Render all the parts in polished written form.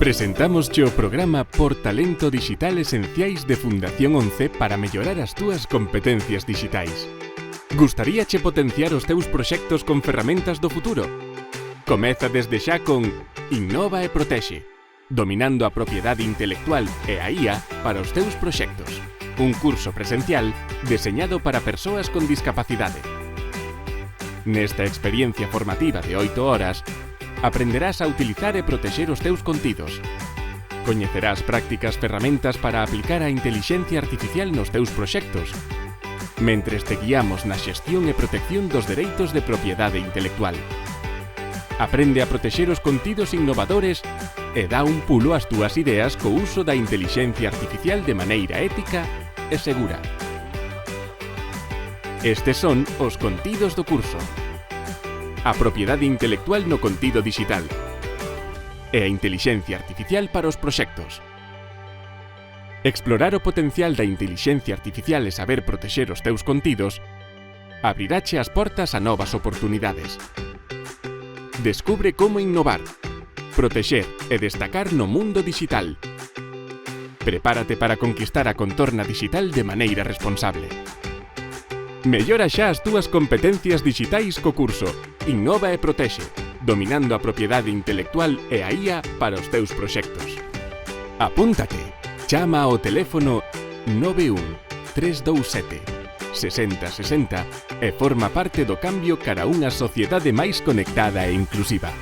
Presentámosche o programa Por Talento Digital Esenciais de Fundación 11 para mellorar as túas competencias digitais. Gustaríache potenciar os teus proxectos con ferramentas do futuro? Comeza desde xa con Innova e Protexe, dominando a propiedade intelectual e a IA para os teus proxectos. Un curso presencial deseñado para persoas con discapacidade. Nesta experiencia formativa de 8 horas, aprenderás a utilizar e protexer os teus contidos. Coñecerás prácticas ferramentas para aplicar a intelixencia artificial nos teus proxectos, mentres te guiamos na xestión e protección dos dereitos de propiedade intelectual. Aprende a protexer os contidos innovadores e dá un pulo ás túas ideas co uso da intelixencia artificial de maneira ética e segura. Estes son os contidos do curso. A propiedade intelectual no contido digital e a intelixencia artificial para os proxectos. Explorar o potencial da intelixencia artificial e saber protexer os teus contidos abrirache as portas a novas oportunidades. Descubre como innovar, protexer e destacar no mundo digital. Prepárate para conquistar a contorna digital de maneira responsable. Mellora xa as túas competencias digitais co curso Innova e Protexe, dominando a propiedade intelectual e a IA para os teus proxectos. Apúntate, chama ao teléfono 91 327 6060 e forma parte do cambio cara a unha sociedade máis conectada e inclusiva.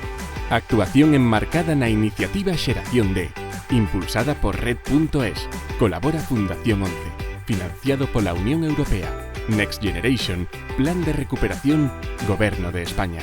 Actuación enmarcada na iniciativa Xeración D, impulsada por Red.es. Colabora Fundación 11, financiado pola Unión Europea. Next Generation, Plan de Recuperación, Goberno de España.